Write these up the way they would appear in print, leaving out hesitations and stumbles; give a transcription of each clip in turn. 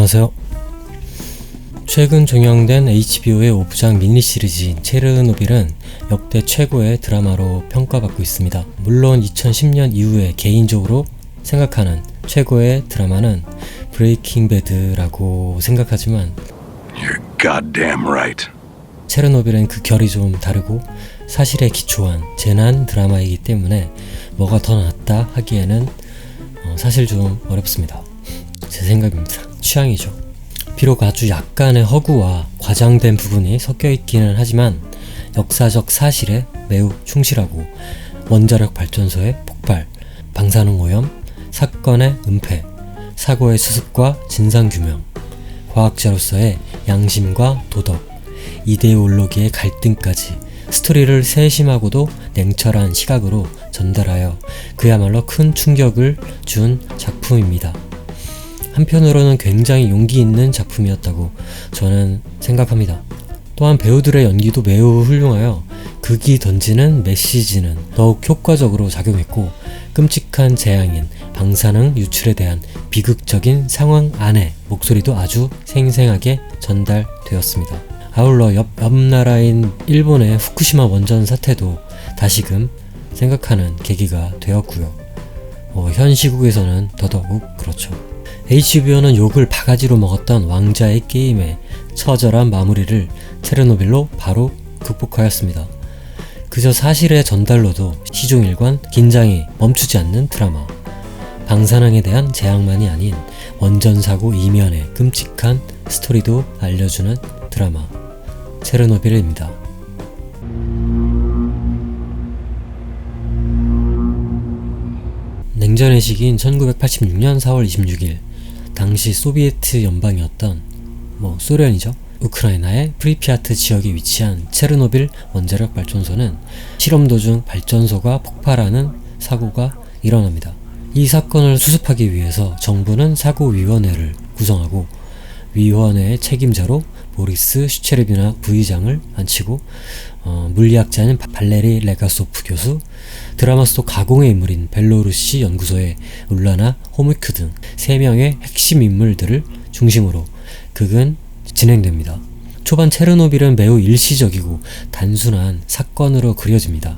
안녕하세요. 최근 종영된 HBO의 5부작 미니시리즈인 체르노빌은 역대 최고의 드라마로 평가받고 있습니다. 물론 2010년 이후에 개인적으로 생각하는 최고의 드라마는 브레이킹 배드라고 생각하지만 You're goddamn right. 체르노빌은 그 결이 좀 다르고 사실에 기초한 재난 드라마이기 때문에 뭐가 더 낫다 하기에는 사실 좀 어렵습니다. 제 생각입니다. 취향이죠. 비록 아주 약간의 허구와 과장된 부분이 섞여 있기는 하지만 역사적 사실에 매우 충실하고 원자력 발전소의 폭발, 방사능 오염, 사건의 은폐, 사고의 수습과 진상규명, 과학자로서의 양심과 도덕, 이데올로기의 갈등까지 스토리를 세심하고도 냉철한 시각으로 전달하여 그야말로 큰 충격을 준 작품입니다. 한편으로는 굉장히 용기 있는 작품이었다고 저는 생각합니다. 또한 배우들의 연기도 매우 훌륭하여 극이 던지는 메시지는 더욱 효과적으로 작용했고 끔찍한 재앙인 방사능 유출에 대한 비극적인 상황 안에 목소리도 아주 생생하게 전달되었습니다. 아울러 옆 나라인 일본의 후쿠시마 원전 사태도 다시금 생각하는 계기가 되었고요. 현 시국에서는 더더욱 그렇죠. HBO는 욕을 바가지로 먹었던 왕자의 게임의 처절한 마무리를 체르노빌로 바로 극복하였습니다. 그저 사실의 전달로도 시종일관 긴장이 멈추지 않는 드라마. 방사능에 대한 재앙만이 아닌 원전사고 이면의 끔찍한 스토리도 알려주는 드라마 체르노빌입니다. 냉전의 시기인 1986년 4월 26일 당시 소비에트 연방이었던 소련이죠. 우크라이나의 프리피아트 지역에 위치한 체르노빌 원자력 발전소는 실험 도중 발전소가 폭발하는 사고가 일어납니다. 이 사건을 수습하기 위해서 정부는 사고위원회를 구성하고 위원회의 책임자로 보리스 슈체르비나 부의장을 앉히고 물리학자인 발레리 레가소프 교수, 드라마 속 가공의 인물인 벨로루시 연구소의 울라나 호무크 등 3명의 핵심 인물들을 중심으로 극은 진행됩니다. 초반 체르노빌은 매우 일시적이고 단순한 사건으로 그려집니다.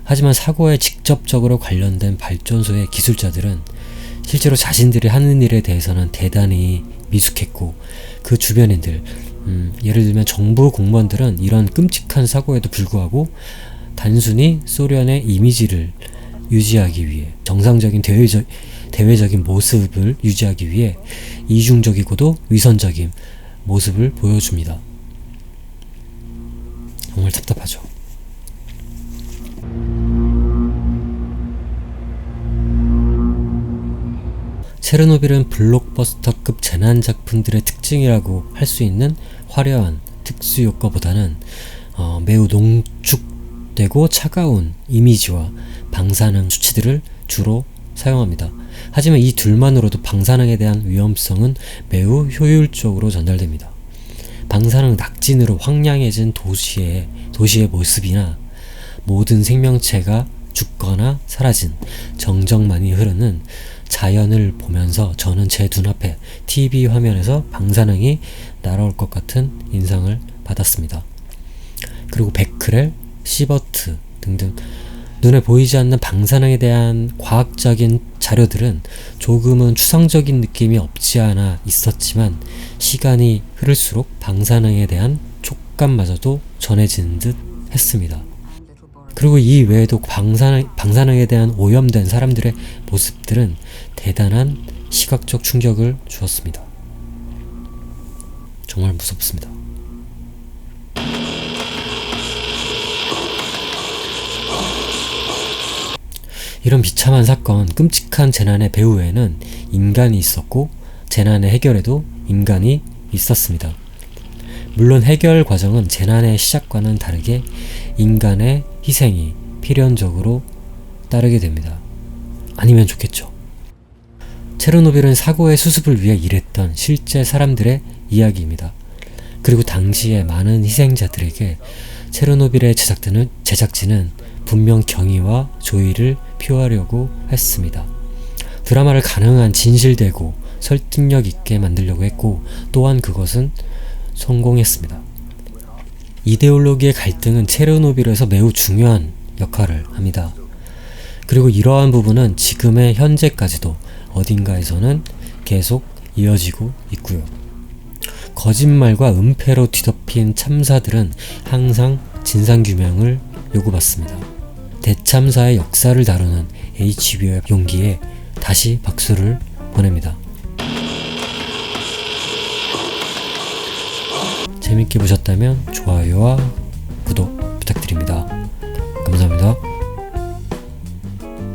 하지만 사고에 직접적으로 관련된 발전소의 기술자들은 실제로 자신들이 하는 일에 대해서는 대단히 미숙했고 그 주변인들, 예를 들면 정부 공무원들은 이런 끔찍한 사고에도 불구하고 단순히 소련의 이미지를 유지하기 위해 정상적인 대외적인 모습을 유지하기 위해 이중적이고도 위선적인 모습을 보여줍니다. 정말 답답하죠. 체르노빌은 블록버스터급 재난작품들의 특징이라고 할 수 있는 화려한 특수효과보다는 매우 농축되고 차가운 이미지와 방사능 수치들을 주로 사용합니다. 하지만 이 둘만으로도 방사능에 대한 위험성은 매우 효율적으로 전달됩니다. 방사능 낙진으로 황량해진 도시의 모습이나 모든 생명체가 죽거나 사라진 정적만이 흐르는 자연을 보면서 저는 제 눈앞에 TV 화면에서 방사능이 날아올 것 같은 인상을 받았습니다. 그리고 베크렐, 시버트 등등 눈에 보이지 않는 방사능에 대한 과학적인 자료들은 조금은 추상적인 느낌이 없지 않아 있었지만 시간이 흐를수록 방사능에 대한 촉감마저도 전해지는 듯 했습니다. 그리고 이 외에도 방사능에 대한 오염된 사람들의 모습들은 대단한 시각적 충격을 주었습니다. 정말 무섭습니다. 이런 비참한 사건, 끔찍한 재난의 배후에는 인간이 있었고 재난의 해결에도 인간이 있었습니다. 물론 해결 과정은 재난의 시작과는 다르게 인간의 희생이 필연적으로 따르게 됩니다. 아니면 좋겠죠. 체르노빌은 사고의 수습을 위해 일했던 실제 사람들의 이야기입니다. 그리고 당시의 많은 희생자들에게 체르노빌의 제작진은 분명 경의와 조의를 표하려고 했습니다. 드라마를 가능한 진실되고 설득력 있게 만들려고 했고 또한 그것은 성공했습니다. 이데올로기의 갈등은 체르노빌에서 매우 중요한 역할을 합니다. 그리고 이러한 부분은 지금의 현재까지도 어딘가에서는 계속 이어지고 있고요. 거짓말과 은폐로 뒤덮인 참사들은 항상 진상규명을 요구받습니다. 대참사의 역사를 다루는 HBO의 용기에 다시 박수를 보냅니다. 재밌게 보셨다면 좋아요와 구독 부탁드립니다. 감사합니다.